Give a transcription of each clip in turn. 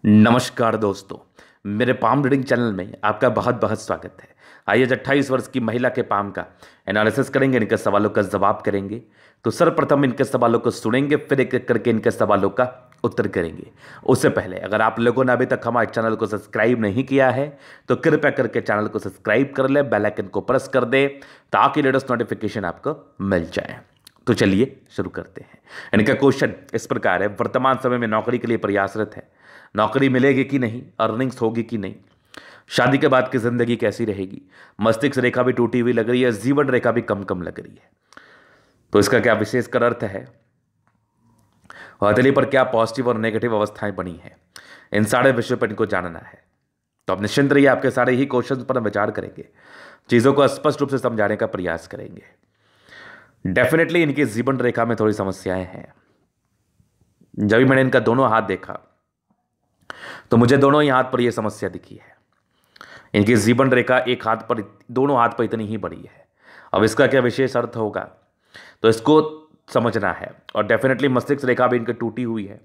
नमस्कार दोस्तों। मेरे पाम रीडिंग चैनल में आपका बहुत बहुत स्वागत है। आइए 28 वर्ष की महिला के पाम का एनालिसिस करेंगे, इनके सवालों का जवाब करेंगे। तो सर्वप्रथम इनके सवालों को सुनेंगे, फिर एक एक करके इनके सवालों का उत्तर करेंगे। उससे पहले अगर आप लोगों ने अभी तक हमारे चैनल को सब्सक्राइब नहीं किया है तो कृपया करके चैनल को सब्सक्राइब कर ले, बेल आइकन को प्रेस कर दे ताकि लेटेस्ट नोटिफिकेशन आपको मिल जाए। तो चलिए शुरू करते हैं। इनका क्वेश्चन इस प्रकार है, वर्तमान समय में नौकरी के लिए प्रयासरत है, नौकरी मिलेगी कि नहीं, अर्निंग्स होगी कि नहीं, शादी के बाद की जिंदगी कैसी रहेगी, मस्तिष्क रेखा भी टूटी हुई लग रही है, जीवन रेखा भी कम कम लग रही है। तो इसका क्या विशेष कर अर्थ है, हथेली पर क्या पॉजिटिव और नेगेटिव अवस्थाएं बनी हैं, इन सारे विषयों पर इनको जानना है। तो अब निश्चिंत रहिए, आपके सारे ही क्वेश्चन पर हम विचार करेंगे, चीजों को स्पष्ट रूप से समझाने का प्रयास करेंगे। डेफिनेटली इनकी जीवन रेखा में थोड़ी समस्याएं हैं। जब भी मैंने इनका दोनों हाथ देखा तो मुझे दोनों ही हाथ पर यह समस्या दिखी है। इनकी जीवन रेखा एक हाथ पर, दोनों हाथ पर इतनी ही बड़ी है। अब इसका क्या विशेष अर्थ होगा तो इसको समझना है। और डेफिनेटली मस्तिष्क रेखा भी इनकी टूटी हुई है,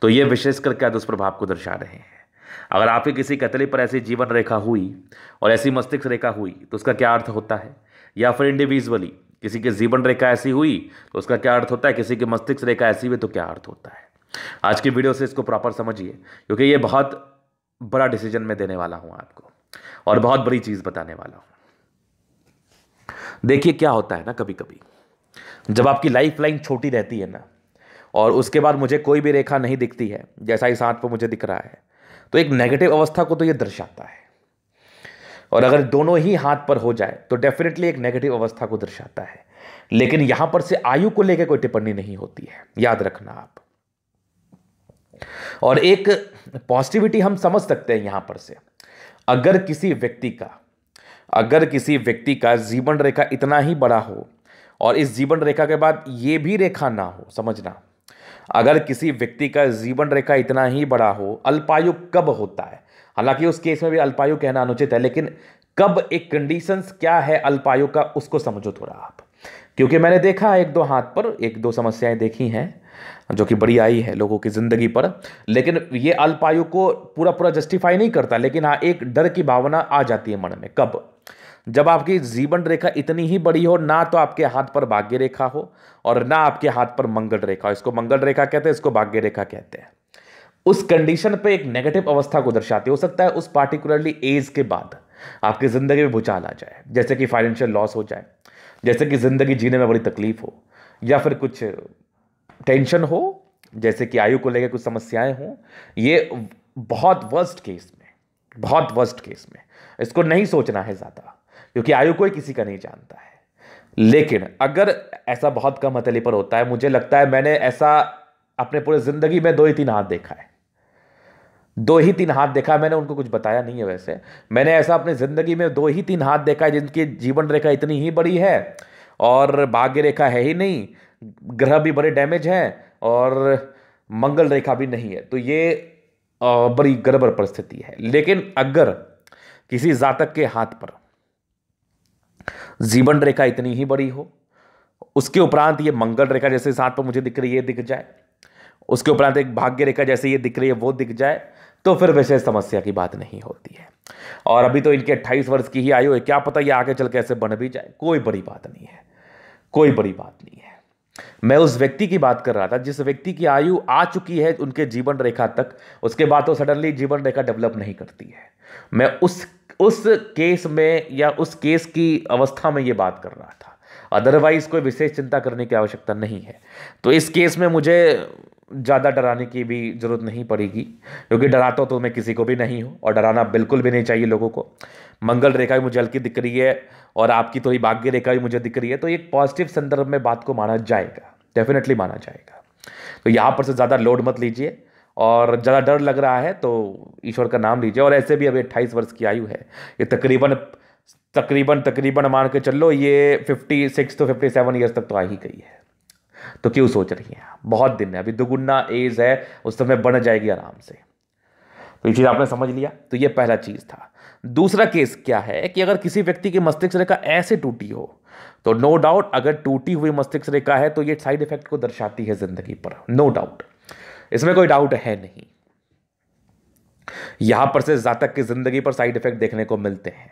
तो ये विशेषकर क्या दुष्प्रभाव को दर्शा रहे हैं। अगर आपकी किसी कतली पर ऐसी जीवन रेखा हुई और ऐसी मस्तिष्क रेखा हुई तो उसका क्या अर्थ होता है, या फिर इंडिविजुअली किसी की जीवन रेखा ऐसी हुई तो उसका क्या अर्थ होता है, किसी की मस्तिष्क रेखा ऐसी हुई तो क्या अर्थ होता है। आज की वीडियो से इसको प्रॉपर समझिए, क्योंकि ये बहुत बड़ा डिसीजन मैं देने वाला हूं आपको और बहुत बड़ी चीज बताने वाला हूं। देखिए क्या होता है ना, कभी कभी जब आपकी लाइफ लाइन छोटी रहती है ना और उसके बाद मुझे कोई भी रेखा नहीं दिखती है, जैसा इस हाथ पर मुझे दिख रहा है, तो एक नेगेटिव अवस्था को तो ये दर्शाता है। और अगर दोनों ही हाथ पर हो जाए तो डेफिनेटली एक नेगेटिव अवस्था को दर्शाता है। लेकिन यहां पर से आयु को लेकर कोई टिप्पणी नहीं होती है, याद रखना आप। और एक पॉजिटिविटी हम समझ सकते हैं यहां पर से, अगर किसी व्यक्ति का जीवन रेखा इतना ही बड़ा हो और इस जीवन रेखा के बाद ये भी रेखा ना हो, समझना, अगर किसी व्यक्ति का जीवन रेखा इतना ही बड़ा हो, अल्पायु कब होता है, हालांकि उस केस में भी अल्पायु कहना अनुचित है, लेकिन कब एक कंडीशंस क्या है अल्पायु का, उसको समझो थोड़ा आप। क्योंकि मैंने देखा एक दो हाथ पर एक दो समस्याएं देखी हैं जो कि बड़ी आई है लोगों की जिंदगी पर, लेकिन ये अल्पायु को पूरा पूरा जस्टिफाई नहीं करता। लेकिन हाँ, एक डर की भावना आ जाती है मन में, कब, जब आपकी जीवन रेखा इतनी ही बड़ी हो, ना तो आपके हाथ पर भाग्य रेखा हो और ना आपके हाथ पर मंगल रेखा। इसको मंगल रेखा कहते हैं, इसको भाग्य रेखा कहते हैं। उस कंडीशन पे एक नेगेटिव अवस्था को दर्शाती हो सकता है उस पार्टिकुलरली एज के बाद आपकी जिंदगी में भूचाल आ जाए, जैसे कि फाइनेंशियल लॉस हो जाए, जैसे कि जिंदगी जीने में बड़ी तकलीफ हो, या फिर कुछ टेंशन हो, जैसे कि आयु को लेकर कुछ समस्याएं हो। ये बहुत वर्स्ट केस में इसको नहीं सोचना है ज्यादा, क्योंकि आयु कोई किसी का नहीं जानता है। लेकिन अगर ऐसा बहुत कम हथेली पर होता है, मुझे लगता है मैंने ऐसा अपने पूरे जिंदगी में 2 ही 3 हाथ देखा है, 2 ही 3 हाथ देखा है। मैंने उनको कुछ बताया नहीं है, वैसे मैंने ऐसा अपने जिंदगी में 2 ही 3 हाथ देखा है जिनकी जीवन रेखा इतनी ही बड़ी है और भाग्य रेखा है ही नहीं, ग्रह भी बड़े डैमेज हैं और मंगल रेखा भी नहीं है। तो ये बड़ी गड़बड़ परिस्थिति है। लेकिन अगर किसी जातक के हाथ पर जीवन रेखा इतनी ही बड़ी हो, उसके उपरांत ये मंगल रेखा जैसे इस हाथ पर मुझे दिख रही है ये दिख जाए, उसके उपरांत एक भाग्य रेखा जैसे ये दिख रही है वो दिख जाए, तो फिर विशेष समस्या की बात नहीं होती है। और अभी तो इनके 28 वर्ष की ही आयु है, क्या पता ये आगे चल के ऐसे बन भी जाए, कोई बड़ी बात नहीं है, कोई बड़ी बात नहीं है। मैं उस व्यक्ति की बात कर रहा था जिस व्यक्ति की आयु आ चुकी है उनके जीवन रेखा तक, उसके बाद तो सडनली जीवन रेखा डेवलप नहीं करती है। मैं उस केस में या उस केस की अवस्था में ये बात कर रहा था, अदरवाइज कोई विशेष चिंता करने की आवश्यकता नहीं है। तो इस केस में मुझे ज़्यादा डराने की भी जरूरत नहीं पड़ेगी, क्योंकि डराता तो मैं किसी को भी नहीं हूँ और डराना बिल्कुल भी नहीं चाहिए लोगों को। मंगल रेखा भी मुझे हल्की दिख रही है और आपकी थोड़ी भाग्य रेखा भी मुझे दिख रही है, तो एक पॉजिटिव संदर्भ में बात को माना जाएगा, डेफिनेटली माना जाएगा। तो यहाँ पर से ज़्यादा लोड मत लीजिए, और ज़्यादा डर लग रहा है तो ईश्वर का नाम लीजिए। और ऐसे भी अभी 28 वर्ष की आयु है, ये तकरीबन मान के चलो ये 56 to 57 ईयर्स तक तो आ ही गई है। तो क्यों सोच रही हैं, बहुत दिन है, अभी दुगुना एज है, उस समय बन जाएगी आराम से। तो ये चीज आपने समझ लिया। तो ये पहला चीज था। दूसरा केस क्या है कि अगर किसी व्यक्ति की मस्तिष्क रेखा ऐसे टूटी हो, तो नो डाउट अगर टूटी हुई मस्तिष्क रेखा है तो ये साइड इफेक्ट को दर्शाती है जिंदगी पर, नो डाउट, इसमें कोई डाउट है नहीं। यहां पर से जातक की जिंदगी पर साइड इफेक्ट देखने को मिलते हैं।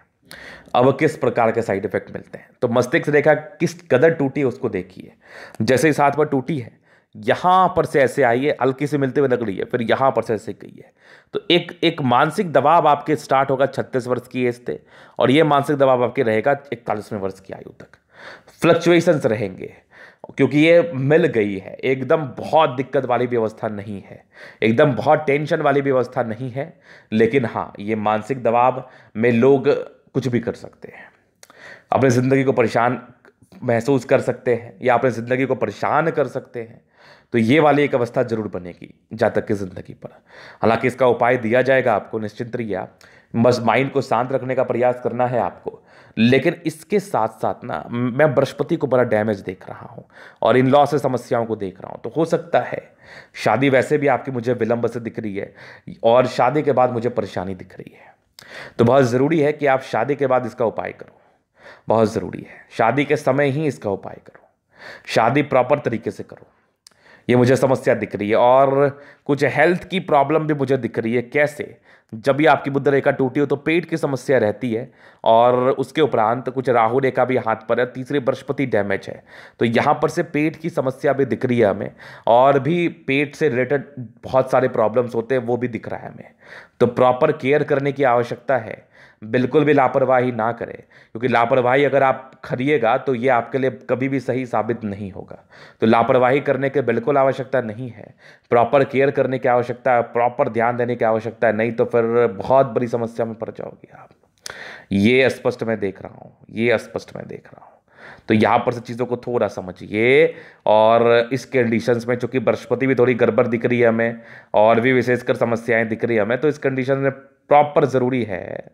अब किस प्रकार के साइड इफेक्ट मिलते हैं, तो मस्तिष्क रेखा किस कदर टूटी है उसको देखिए। जैसे इस हाथ पर टूटी है, यहां पर से ऐसे आई है, हल्की से मिलते हुए लग रही है, फिर यहां पर से ऐसे गई है, तो एक एक मानसिक दबाव आपके स्टार्ट होगा 36 वर्ष की एज से, और ये मानसिक दबाव आपके रहेगा 41वें वर्ष की आयु तक। फ्लक्चुएशंस रहेंगे, क्योंकि ये मिल गई है, एकदम बहुत दिक्कत वाली व्यवस्था नहीं है, एकदम बहुत टेंशन वाली व्यवस्था नहीं है, लेकिन हाँ, ये मानसिक दबाव में लोग कुछ भी कर सकते हैं, अपनी ज़िंदगी को परेशान महसूस कर सकते हैं या अपनी ज़िंदगी को परेशान कर सकते हैं। तो ये वाली एक अवस्था जरूर बनेगी जातक की ज़िंदगी पर। हालांकि इसका उपाय दिया जाएगा आपको, निश्चिंत रहिए आप, बस माइंड को शांत रखने का प्रयास करना है आपको। लेकिन इसके साथ साथ ना, मैं बृहस्पति को बड़ा डैमेज देख रहा हूँ और इन लॉ से समस्याओं को देख रहा हूँ, तो हो सकता है शादी वैसे भी आपकी मुझे विलंब से दिख रही है और शादी के बाद मुझे परेशानी दिख रही है। तो बहुत ज़रूरी है कि आप शादी के बाद इसका उपाय करो, बहुत ज़रूरी है, शादी के समय ही इसका उपाय करो, शादी प्रॉपर तरीके से करो। ये मुझे समस्या दिख रही है और कुछ हेल्थ की प्रॉब्लम भी मुझे दिख रही है। कैसे? जब भी आपकी बुध रेखा टूटी हो तो पेट की समस्या रहती है, और उसके उपरांत कुछ राहु रेखा भी हाथ पर है, तीसरी बृहस्पति डैमेज है, तो यहाँ पर से पेट की समस्या भी दिख रही है हमें, और भी पेट से रिलेटेड बहुत सारे प्रॉब्लम्स होते हैं वो भी दिख रहा है हमें। तो प्रॉपर केयर करने की आवश्यकता है, बिल्कुल भी लापरवाही ना करें, क्योंकि लापरवाही अगर आप करिएगा तो ये आपके लिए कभी भी सही साबित नहीं होगा। तो लापरवाही करने की बिल्कुल आवश्यकता नहीं है, प्रॉपर केयर करने की आवश्यकता है, प्रॉपर ध्यान देने की आवश्यकता है, नहीं तो फिर बहुत बड़ी समस्या में पड़ जाओगे आप। ये स्पष्ट मैं देख रहा हूँ, ये स्पष्ट मैं देख रहा हूँ। तो यहाँ पर से चीज़ों को थोड़ा समझिए, और इस कंडीशंस में चूंकि बृहस्पति भी थोड़ी गड़बड़ दिख रही है हमें और भी विशेषकर समस्याएं दिख रही है हमें, तो इस कंडीशन में प्रॉपर ज़रूरी है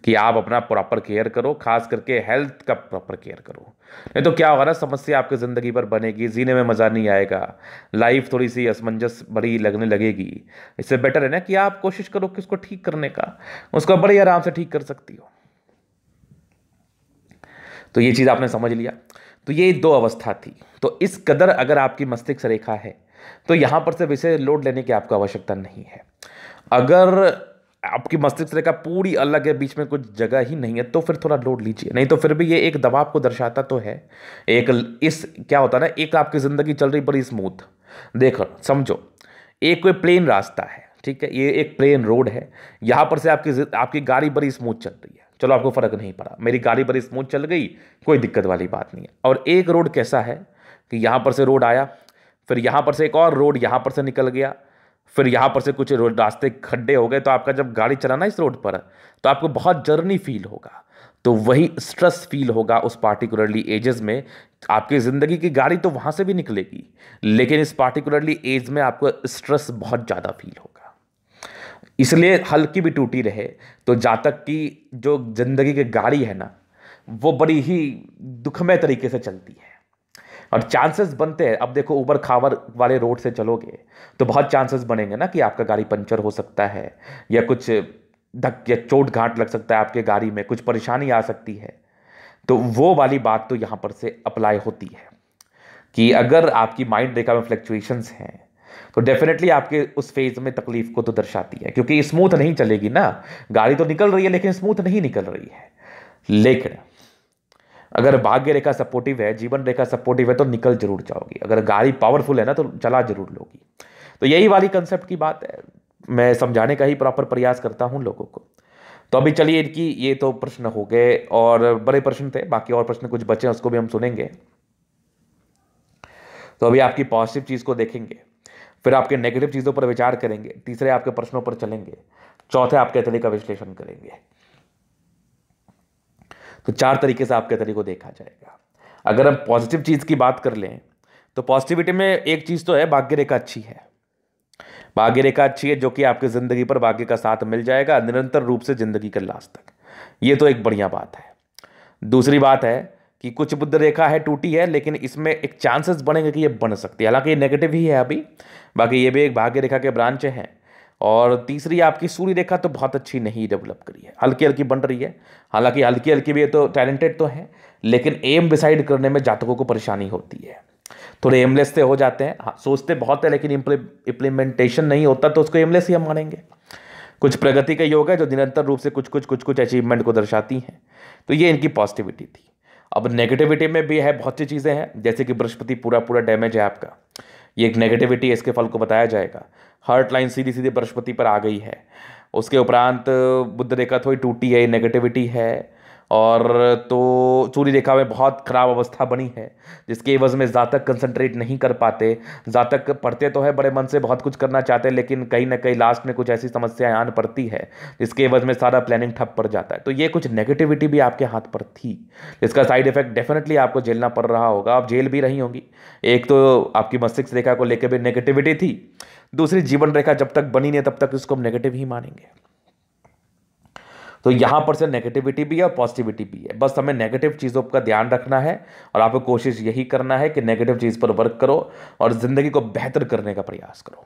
कि आप अपना प्रॉपर केयर करो, खास करके हेल्थ का प्रॉपर केयर करो। नहीं तो क्या होगा ना, समस्या आपकी ज़िंदगी पर बनेगी, जीने में मज़ा नहीं आएगा, लाइफ थोड़ी सी असमंजस बड़ी लगने लगेगी। इससे बेटर है ना कि आप कोशिश करो कि उसको ठीक करने का, उसको बड़े आराम से ठीक कर सकती हो। तो ये चीज़ आपने समझ लिया। तो ये दो अवस्था थी। तो इस कदर अगर आपकी मस्तिष्क रेखा है तो यहां पर से विशेष लोड लेने की आपको आवश्यकता नहीं है। अगर आपकी मस्तिष्क रेखा पूरी अलग है, बीच में कुछ जगह ही नहीं है, तो फिर थोड़ा लोड लीजिए, नहीं तो फिर भी ये एक दबाव को दर्शाता तो है। एक इस क्या होता है ना, एक आपकी ज़िंदगी चल रही बड़ी स्मूथ, देखो समझो, एक कोई प्लेन रास्ता है, ठीक है, ये एक प्लेन रोड है, यहाँ पर से आपकी गाड़ी बड़ी स्मूथ चल रही है, चलो आपको फ़र्क नहीं पड़ा, मेरी गाड़ी बड़ी स्मूथ चल गई, कोई दिक्कत वाली बात नहीं है। और एक रोड कैसा है कि यहाँ पर से रोड आया, फिर यहाँ पर से एक और रोड यहाँ पर से निकल गया, फिर यहाँ पर से कुछ रास्ते खड्डे हो गए, तो आपका जब गाड़ी चलाना इस रोड पर तो आपको बहुत जर्नी फील होगा, तो वही स्ट्रेस फील होगा उस पार्टिकुलरली एजेस में। आपकी ज़िंदगी की गाड़ी तो वहाँ से भी निकलेगी, लेकिन इस पार्टिकुलरली एज में आपको स्ट्रेस बहुत ज़्यादा फील होगा। इसलिए हल्की भी टूटी रहे तो जातक की जो ज़िंदगी की गाड़ी है ना, वो बड़ी ही दुखमय तरीके से चलती है, और चांसेस बनते हैं। अब देखो, ऊबड़ खाबड़ वाले रोड से चलोगे तो बहुत चांसेस बनेंगे ना कि आपका गाड़ी पंचर हो सकता है, या कुछ धक या चोट घाट लग सकता है, आपके गाड़ी में कुछ परेशानी आ सकती है। तो वो वाली बात तो यहाँ पर से अप्लाई होती है कि अगर आपकी माइंड रेखा में फ्लक्चुएशंस हैं तो डेफिनेटली आपके उस फेज में तकलीफ को तो दर्शाती है, क्योंकि स्मूथ नहीं चलेगी ना, गाड़ी तो निकल रही है लेकिन स्मूथ नहीं निकल रही है। लेकिन अगर भाग्य रेखा सपोर्टिव है, जीवन रेखा सपोर्टिव है, तो निकल जरूर जाओगी। अगर गाड़ी पावरफुल है ना, तो चला जरूर लोगी। तो यही वाली कंसेप्ट की बात है, मैं समझाने का ही प्रॉपर प्रयास करता हूं लोगों को। तो अभी चलिए, इनकी ये तो प्रश्न हो गए और बड़े प्रश्न थे, बाकी और प्रश्न कुछ बचे हैं उसको भी हम सुनेंगे। तो अभी आपकी पॉजिटिव चीज को देखेंगे, फिर आपके नेगेटिव चीजों पर विचार करेंगे, तीसरे आपके प्रश्नों पर चलेंगे, चौथे आपके तरीके का विश्लेषण करेंगे। तो 4 तरीके से आपके तरीके को देखा जाएगा। अगर हम पॉजिटिव चीज की बात कर लें तो पॉजिटिविटी में एक चीज तो है, भाग्य रेखा अच्छी है। भाग्य रेखा अच्छी है जो कि आपकी जिंदगी पर भाग्य का साथ मिल जाएगा निरंतर रूप से जिंदगी के लास्ट तक। ये तो एक बढ़िया बात है। दूसरी बात है कि कुछ बुध रेखा है, टूटी है, लेकिन इसमें एक चांसेस बनेंगे कि ये बन सकती है, हालांकि ये नेगेटिव ही है अभी, बाकी ये भी एक भाग्य रेखा के ब्रांच हैं। और तीसरी आपकी सूर्य रेखा तो बहुत अच्छी नहीं डेवलप करी है, हल्की हल्की बन रही है, हालांकि हल्की हल्की भी है तो टैलेंटेड तो है, लेकिन एम डिसाइड करने में जातकों को परेशानी होती है, थोड़े एमलेस से हो जाते हैं। हाँ, सोचते बहुत है लेकिन इम्प्लीमेंटेशन नहीं होता, तो उसको एमलेस ही हम मानेंगे। कुछ प्रगति का योग है जो निरंतर रूप से कुछ कुछ अचीवमेंट को दर्शाती हैं। तो ये इनकी पॉजिटिविटी थी। अब नेगेटिविटी में भी है बहुत सी चीज़ें हैं, जैसे कि बृहस्पति पूरा पूरा डैमेज है आपका, ये एक नेगेटिविटी है, इसके फल को बताया जाएगा। हार्ट लाइन सीधी सीधी बृहस्पति पर आ गई है। उसके उपरांत बुध रेखा थोड़ी टूटी है, नेगेटिविटी है। और तो सूर्य रेखा में बहुत खराब अवस्था बनी है, जिसके एवज में ज़्यादा कंसंट्रेट नहीं कर पाते। ज़्यादा पढ़ते तो है बड़े मन से, बहुत कुछ करना चाहते हैं, लेकिन कहीं ना कहीं लास्ट में कुछ ऐसी समस्याएं आन पड़ती है जिसके एवज में सारा प्लानिंग ठप पड़ जाता है। तो ये कुछ नेगेटिविटी भी आपके हाथ पर थी, जिसका साइड इफेक्ट डेफिनेटली आपको झेलना पड़ रहा होगा। आप जेल भी रही होंगी। एक तो आपकी मस्तिष्क रेखा को लेकर भी नेगेटिविटी थी, दूसरी जीवन रेखा जब तक बनी नहीं तब तक इसको हम नेगेटिव ही मानेंगे। तो यहां पर से नेगेटिविटी भी है और पॉजिटिविटी भी है। बस हमें नेगेटिव चीज़ों का ध्यान रखना है और आपको कोशिश यही करना है कि नेगेटिव चीज़ पर वर्क करो और ज़िंदगी को बेहतर करने का प्रयास करो।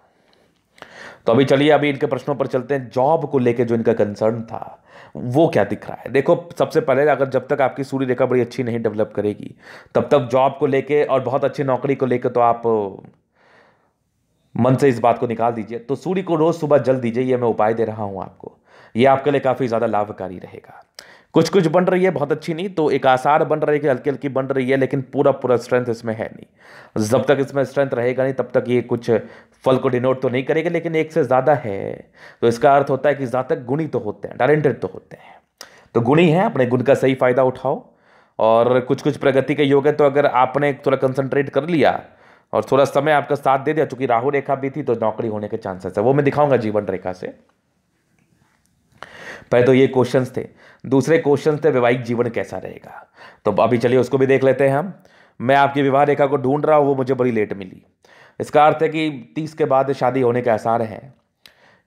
तो अभी चलिए अभी इनके प्रश्नों पर चलते हैं। जॉब को लेकर जो इनका कंसर्न था वो क्या दिख रहा है। देखो, सबसे पहले अगर जब तक आपकी सूर्य रेखा बड़ी अच्छी नहीं डेवलप करेगी तब तक जॉब को लेकर और बहुत अच्छी नौकरी को लेकर तो आप मन से इस बात को निकाल दीजिए। तो सूर्य को रोज सुबह जल दीजिए, ये मैं उपाय दे रहा हूं आपको। ये आपके लिए काफी ज्यादा लाभकारी रहेगा। कुछ कुछ बन रही है, बहुत अच्छी नहीं, तो एक आसार बन रही है, हल्की हल्की बन रही है, लेकिन पूरा पूरा स्ट्रेंथ इसमें है नहीं। जब तक इसमें स्ट्रेंथ रहेगा नहीं तब तक ये कुछ फल को डिनोट तो नहीं करेगा, लेकिन एक से ज्यादा है तो इसका अर्थ होता है कि ज्यादा गुणी तो होते हैं, टैलेंटेड तो होते हैं। तो गुणी है, अपने गुण का सही फायदा उठाओ। और कुछ कुछ प्रगति के योग है, तो अगर आपने थोड़ा कंसंट्रेट कर लिया और थोड़ा समय आपका साथ दे दिया, चूंकि राहु रेखा भी थी तो नौकरी होने के चांसेस है, वो मैं दिखाऊंगा जीवन रेखा से। पहले तो ये क्वेश्चंस थे। दूसरे क्वेश्चन थे वैवाहिक जीवन कैसा रहेगा, तो अभी चलिए उसको भी देख लेते हैं हम। मैं आपकी विवाह रेखा को ढूंढ रहा हूँ, वो मुझे बड़ी लेट मिली। इसका अर्थ है कि 30 के बाद शादी होने के आसार हैं,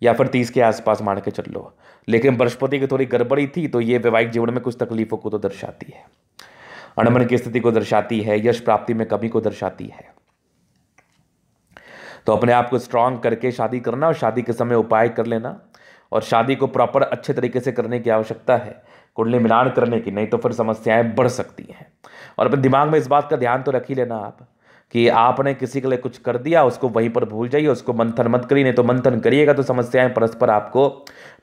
या फिर 30 के आसपास मान के चल लो। लेकिन बृहस्पति की थोड़ी गड़बड़ी थी, तो ये वैवाहिक जीवन में कुछ तकलीफों को तो दर्शाती है, अनबन की स्थिति को दर्शाती है, यश प्राप्ति में कमी को दर्शाती है। तो अपने आप को स्ट्रांग करके शादी करना और शादी के समय उपाय कर लेना, और शादी को प्रॉपर अच्छे तरीके से करने की आवश्यकता है, कुंडली मिलान करने की, नहीं तो फिर समस्याएं बढ़ सकती हैं। और अपने दिमाग में इस बात का ध्यान तो रख ही लेना आप कि आपने किसी के लिए कुछ कर दिया उसको वहीं पर भूल जाइए, उसको मंथन मत करिए, नहीं तो मंथन करिएगा तो समस्याएं परस्पर आपको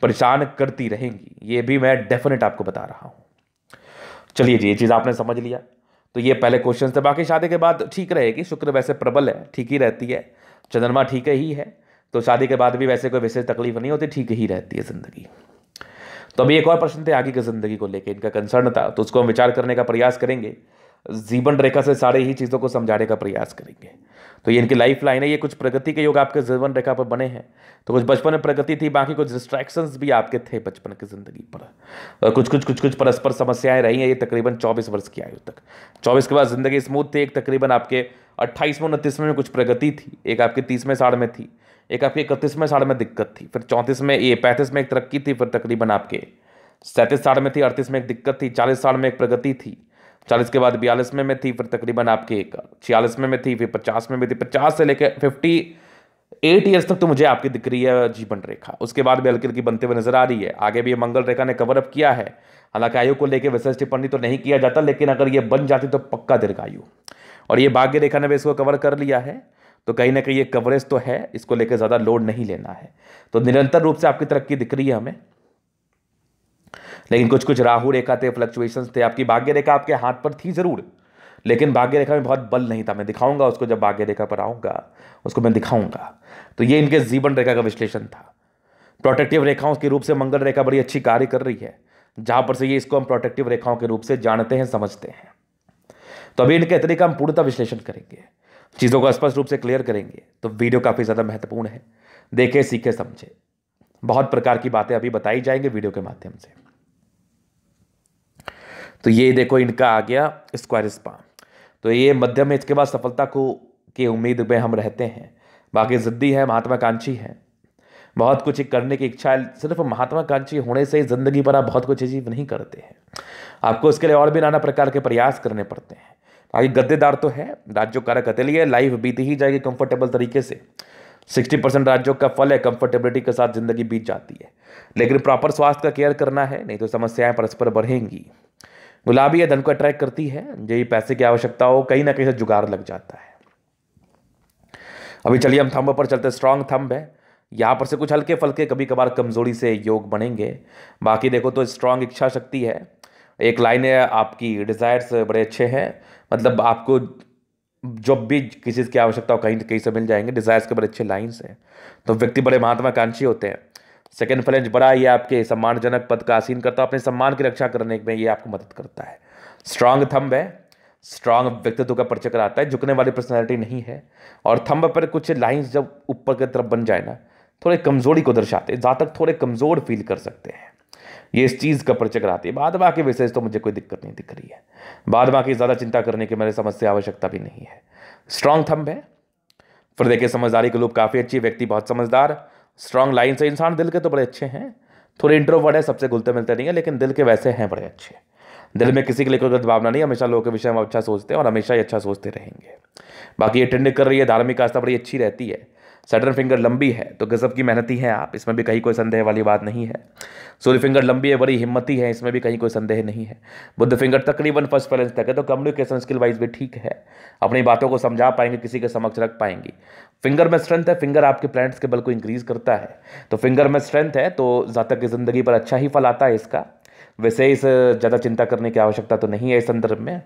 परेशान करती रहेंगी। ये भी मैं डेफिनेट आपको बता रहा हूँ। चलिए जी, ये चीज़ आपने समझ लिया। तो ये पहले क्वेश्चन थे। बाकी शादी के बाद ठीक रहेगी, शुक्र वैसे प्रबल है, ठीक ही रहती है, चंद्रमा ठीक ही है, तो शादी के बाद भी वैसे कोई विशेष तकलीफ नहीं होती, ठीक ही रहती है जिंदगी। तो अभी एक और प्रश्न थे आगे की जिंदगी को लेकर, इनका कंसर्न था, तो उसको हम विचार करने का प्रयास करेंगे। जीवन रेखा से सारे ही चीज़ों को समझाने का प्रयास करेंगे। तो ये इनकी लाइफ लाइन है। ये कुछ प्रगति के योग आपके जीवन रेखा पर बने हैं, तो कुछ बचपन में प्रगति थी, बाकी कुछ डिस्ट्रैक्शंस भी आपके थे बचपन की जिंदगी पर, और कुछ परस्पर समस्याएं रही हैं ये तकरीबन 24 वर्ष की आयु तक। 24 के बाद जिंदगी स्मूथ थी। एक तकरीबन आपके 28वें 29वें में कुछ प्रगति थी, एक आपके 30वें साल में थी, एक आपके 31वें साल में दिक्कत थी, फिर 34 में, ये 35 में एक तरक्की थी, फिर तकरीबन आपके 37 साल में थी, 38 में एक दिक्कत थी, 40 साल में एक प्रगति थी, 40 के बाद 42 में थी, फिर तकरीबन आपके 46 में थी, फिर 50 में भी थी। 50 से लेकर 58 ईयर्स तक तो मुझे आपकी दिख रही है जीवन रेखा। उसके बाद भी हल्की हल्की बनते हुए नजर आ रही है। आगे भी ये मंगल रेखा ने कवर अप किया है। हालांकि आयु को लेकर विशेष टिप्पणी तो नहीं किया जाता, लेकिन अगर ये बन जाती तो पक्का दीर्घायु। और ये भाग्य रेखा ने भी इसको कवर कर लिया है, तो कहीं ना कहीं ये कवरेज तो है, इसको लेकर ज़्यादा लोड नहीं लेना है। तो निरंतर रूप से आपकी तरक्की दिख रही है हमें, लेकिन कुछ कुछ राहु रेखा थे, फ्लक्चुएशंस थे। आपकी भाग्य रेखा आपके हाथ पर थी जरूर, लेकिन भाग्य रेखा में बहुत बल नहीं था। मैं दिखाऊंगा उसको, जब भाग्य रेखा पर आऊँगा उसको मैं दिखाऊंगा। तो ये इनके जीवन रेखा का विश्लेषण था। प्रोटेक्टिव रेखाओं के रूप से मंगल रेखा बड़ी अच्छी कार्य कर रही है, जहाँ पर से ये इसको हम प्रोटेक्टिव रेखाओं के रूप से जानते हैं, समझते हैं। तो अभी इनके तरीका हम पूर्णतः विश्लेषण करेंगे, चीज़ों को स्पष्ट रूप से क्लियर करेंगे। तो वीडियो काफ़ी ज़्यादा महत्वपूर्ण है, देखे सीखे समझे। बहुत प्रकार की बातें अभी बताई जाएंगे वीडियो के माध्यम से। तो ये देखो इनका आ गया स्क्वायर स्पाम। तो ये मध्यम में, इसके बाद सफलता को की उम्मीद में हम रहते हैं। बाकी जिद्दी है, महात्माकांक्षी है, बहुत कुछ करने की इच्छा है। सिर्फ महात्माकांक्षी होने से जिंदगी पर आप बहुत कुछ अचीव नहीं करते हैं, आपको इसके लिए और भी नाना प्रकार के प्रयास करने पड़ते हैं। बाकी गद्देदार तो है, राज्यों कारक अतलिए, लाइफ बीती ही जाएगी कंफर्टेबल तरीके से। 60% राज्यों का फल है, कंफर्टेबिलिटी के साथ जिंदगी बीत जाती है। लेकिन प्रॉपर स्वास्थ्य का केयर करना है, नहीं तो समस्याएं परस्पर बढ़ेंगी। गुलाबी है, धन को अट्रैक्ट करती है, यही पैसे की आवश्यकता हो कहीं ना कहीं से जुगाड़ लग जाता है। अभी चलिए हम थंब पर चलते। स्ट्रांग थंब है, यहाँ पर से कुछ हल्के फल्के कभी कभार कमजोरी से योग बनेंगे। बाकी देखो तो स्ट्रांग इच्छा शक्ति है। एक लाइन है आपकी, डिजायर्स बड़े अच्छे हैं, मतलब आपको जब भी किसी चीज़ की आवश्यकता हो कहीं कहीं से मिल जाएंगे। डिजायर्स के बड़े अच्छे लाइन्स हैं। तो व्यक्ति बड़े महत्वाकांक्षी होते हैं। सेकंड फ्लेंज बड़ा, ये आपके सम्मानजनक पद का आसीन करता है, अपने सम्मान की रक्षा करने में ये आपको मदद करता है। स्ट्रांग थंब है, स्ट्रांग व्यक्तित्व का परिचय कराता है, झुकने वाली पर्सनैलिटी नहीं है। और थंब पर कुछ लाइंस जब ऊपर की तरफ बन जाए ना, थोड़े कमजोरी को दर्शाते हैं, जहाँ तक थोड़े कमजोर फील कर सकते हैं, ये इस चीज़ का परिचय कराती है। बाद बाकी विशेष तो मुझे कोई दिक्कत नहीं दिख रही है, बाद बाकी ज़्यादा चिंता करने की मेरे समस्या आवश्यकता भी नहीं है। स्ट्रांग थंब है। फिर देखिए समझदारी के लोग काफ़ी अच्छी, व्यक्ति बहुत समझदार, स्ट्रांग लाइन से इंसान, दिल के तो बड़े अच्छे हैं, थोड़े इंट्रोवर्ट है, सबसे घुलते मिलते नहीं है, लेकिन दिल के वैसे हैं बड़े अच्छे। दिल में किसी के लिए कोई गलत भावना नहीं, हमेशा लोगों के विषय में अच्छा सोचते हैं और हमेशा ही अच्छा सोचते रहेंगे। बाकी ये ट्रेंडिंग कर रही है, धार्मिक आस्था बड़ी अच्छी रहती है। सैटर्न फिंगर लंबी है तो गजब की मेहनती हैं आप, इसमें भी कहीं कोई संदेह वाली बात नहीं है। सूर्य फिंगर लंबी है, बड़ी हिम्मती है, इसमें भी कहीं कोई संदेह नहीं है। बुद्ध फिंगर तकरीबन फर्स्ट बैलेंस तक है, तो कम्युनिकेशन स्किल वाइज भी ठीक है, अपनी बातों को समझा पाएंगे, किसी के समक्ष रख पाएंगी। फिंगर में स्ट्रेंथ है, फिंगर आपके प्लैनेट्स के बल को इंक्रीज करता है, तो फिंगर में स्ट्रेंथ है तो जातक की जिंदगी पर अच्छा ही फल आता है इसका। वैसे इस ज़्यादा चिंता करने की आवश्यकता तो नहीं है इस संदर्भ में।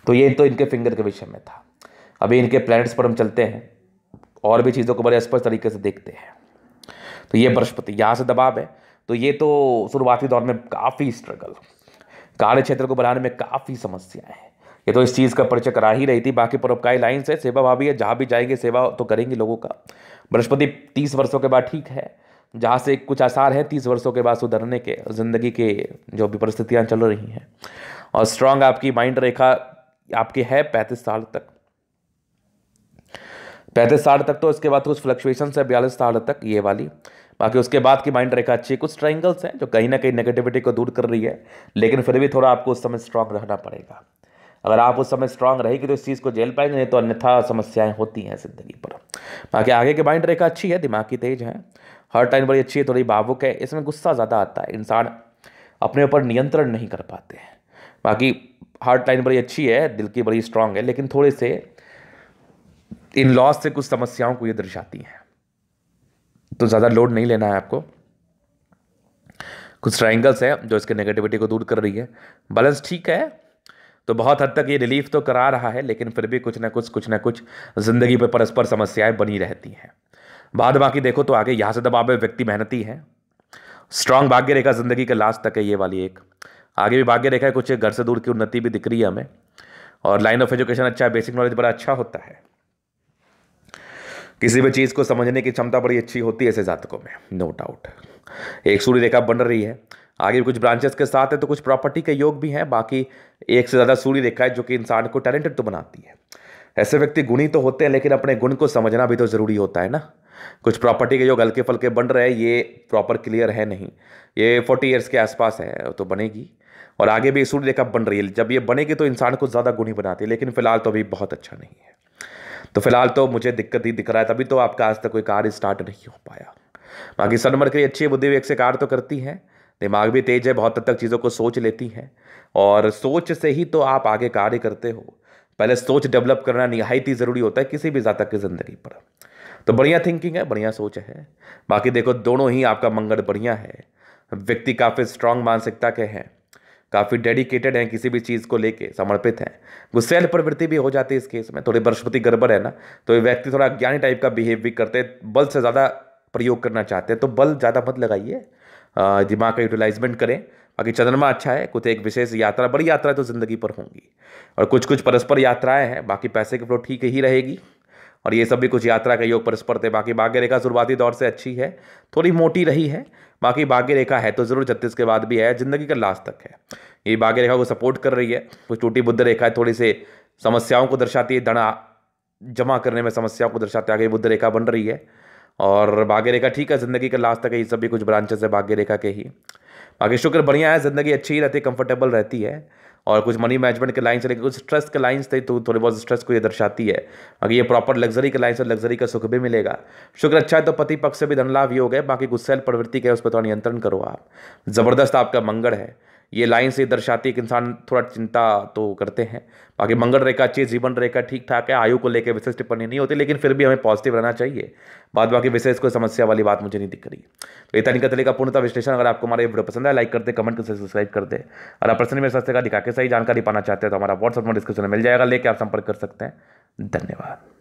तो ये तो इनके फिंगर के विषय में था। अभी इनके प्लैनेट्स पर हम चलते हैं और भी चीज़ों को बड़े स्पष्ट तरीके से देखते हैं। तो ये बृहस्पति, यहाँ से दबाव है, तो ये तो शुरुआती दौर में काफ़ी स्ट्रगल, कार्य क्षेत्र को बढ़ाने में काफ़ी समस्याएं हैं, ये तो इस चीज़ का परिचय करा ही रही थी। बाकी परोपकारी लाइन से सेवा भावी है, जहाँ भी जाएंगे सेवा तो करेंगे लोगों का। बृहस्पति 30 वर्षों के बाद ठीक है, जहाँ से कुछ आसार है 30 वर्षों के बाद सुधरने के, जिंदगी के जो भी परिस्थितियाँ चल रही हैं। और स्ट्रांग आपकी माइंड रेखा आपकी है 35 साल तक, 35 साल तक, तो इसके बाद कुछ फ्लक्चुएशन है 42 साल तक ये वाली। बाकी उसके बाद की माइंड रेखा अच्छी है। कुछ ट्रायंगल्स हैं जो कहीं ना कहीं नेगेटिविटी को दूर कर रही है, लेकिन फिर भी थोड़ा आपको उस समय स्ट्रांग रहना पड़ेगा। अगर आप उस समय स्ट्रांग रहेगी तो इस चीज़ को झेल पाएंगे, नहीं तो अन्यथा समस्याएं होती हैं जिंदगी पर। बाकी आगे की माइंड रेखा अच्छी है, दिमाग की तेज है, हर टाइम बड़ी अच्छी है, थोड़ी भावुक है, इसमें गुस्सा ज़्यादा आता है, इंसान अपने ऊपर नियंत्रण नहीं कर पाते हैं। बाकी हार्ट लाइन बड़ी अच्छी है, दिल की बड़ी स्ट्रांग है, लेकिन थोड़े से इन लॉस से कुछ समस्याओं को ये दर्शाती हैं, तो ज़्यादा लोड नहीं लेना है आपको। कुछ ट्रायंगल्स है जो इसके नेगेटिविटी को दूर कर रही है। बैलेंस ठीक है, तो बहुत हद तक ये रिलीफ तो करा रहा है, लेकिन फिर भी कुछ ना कुछ जिंदगी पर परस्पर समस्याएं बनी रहती हैं। बाद बाकी देखो तो आगे यहाँ से दबाव है, व्यक्ति मेहनती है, स्ट्रांग भाग्य रेखा जिंदगी के लास्ट तक है ये वाली एक। आगे भी भाग्य रेखा है, कुछ घर से दूर की उन्नति भी दिख रही है हमें। और लाइन ऑफ एजुकेशन अच्छा है, बेसिक नॉलेज बड़ा अच्छा होता है, किसी भी चीज़ को समझने की क्षमता बड़ी अच्छी होती है ऐसे जातकों में, नो डाउट। एक सूर्य रेखा बन रही है, आगे भी कुछ ब्रांचेस के साथ है, तो कुछ प्रॉपर्टी के योग भी हैं। बाकी एक से ज़्यादा सूर्य रेखा है जो कि इंसान को टैलेंटेड तो बनाती है। ऐसे व्यक्ति गुणी तो होते हैं, लेकिन अपने गुण को समझना भी तो ज़रूरी होता है ना। कुछ प्रॉपर्टी के योग हल्के फल्के बन रहे हैं, ये प्रॉपर क्लियर है नहीं, ये 40 ईयर्स के आसपास है तो बनेगी। और आगे भी सूर्य रेखा बन रही है, जब ये बनेगी तो इंसान को ज़्यादा गुणी बनाती है, लेकिन फिलहाल तो अभी बहुत अच्छा नहीं है। तो फिलहाल तो मुझे दिक्कत ही दिख रहा है, तभी तो आपका आज तक कोई कार्य स्टार्ट नहीं हो पाया। बाकी सन मरकरी अच्छी बुद्धि विवेक से कार्य तो करती है, दिमाग भी तेज है, बहुत हद तक चीज़ों को सोच लेती है, और सोच से ही तो आप आगे कार्य करते हो। पहले सोच डेवलप करना निहायत ही ज़रूरी होता है किसी भी जातक की ज़िंदगी पर। तो बढ़िया थिंकिंग है, बढ़िया सोच है। बाकी देखो दोनों ही आपका मंगल बढ़िया है, व्यक्ति काफ़ी स्ट्रांग मानसिकता के हैं, काफ़ी डेडिकेटेड हैं, किसी भी चीज़ को लेके समर्पित हैं। गुस्सैल प्रवृत्ति भी हो जाती है इस केस में, थोड़ी बृहस्पति गड़बड़ है ना, तो ये व्यक्ति थोड़ा ज्ञानी टाइप का बिहेव भी करते हैं, बल से ज़्यादा प्रयोग करना चाहते हैं, तो बल ज़्यादा मत लगाइए, दिमाग का यूटिलाइजमेंट करें। बाकी चंद्रमा अच्छा है, कुछ एक विशेष यात्रा, बड़ी यात्रा तो ज़िंदगी पर होंगी, और कुछ परस्पर यात्राएं हैं। बाकी पैसे की फ्लो ठीक ही रहेगी, और ये सब भी कुछ यात्रा का योग परस्पर थे। बाकी भाग्य रेखा शुरुआती दौर से अच्छी है, थोड़ी मोटी रही है, बाकी भाग्य रेखा है तो जरूर 36 के बाद भी है, जिंदगी का लास्ट तक है, ये भाग्य रेखा को सपोर्ट कर रही है। कुछ टूटी बुद्ध रेखा है, थोड़ी सी समस्याओं को दर्शाती है, धन जमा करने में समस्याओं को दर्शाते आगे बुद्ध रेखा बन रही है। और भाग्य रेखा ठीक है, जिंदगी के लास्ट तक है, ये सभी कुछ ब्रांचेस है भाग्य रेखा के ही। बाकी शुक्र बढ़िया है, जिंदगी अच्छी ही रहती है, कंफर्टेबल रहती है, और कुछ मनी मैनेजमेंट के लाइन से लेकर कुछ स्ट्रेस के लाइन्स थे, तो थोड़ी बहुत स्ट्रेस को ये दर्शाती है। बाकी ये प्रॉपर लग्जरी के लाइन से लग्जरी का सुख भी मिलेगा। शुक्र अच्छा है तो पति पक्ष से भी धन लाभ ही हो गए। बाकी गुस्सैल प्रवृत्ति के उस पर थोड़ा नियंत्रण करो आप, ज़बरदस्त आपका मंगल है, ये लाइन से दर्शाती है कि इंसान थोड़ा चिंता तो करते हैं। बाकी मंगल रेखा अच्छी, जीवन रेखा ठीक ठाक है, आयु को लेकर विशेष टिप्पणी नहीं होती, लेकिन फिर भी हमें पॉजिटिव रहना चाहिए। बाद बाकी विशेष कोई समस्या वाली बात मुझे नहीं दिख रही। तो ये तनिक तरीका पूर्णतः विश्लेषण। अगर आपको हमारा ये वीडियो पसंद है, लाइक कर दे, कमेंट कर, सब्सक्राइब कर दे। और आप पर्सनली मेरे साथ दिखा के सही जानकारी पाना चाहते हैं तो हमारा व्हाट्सएप में डिस्क्रिप्शन में मिल जाएगा, लेके आप संपर्क कर सकते हैं। धन्यवाद।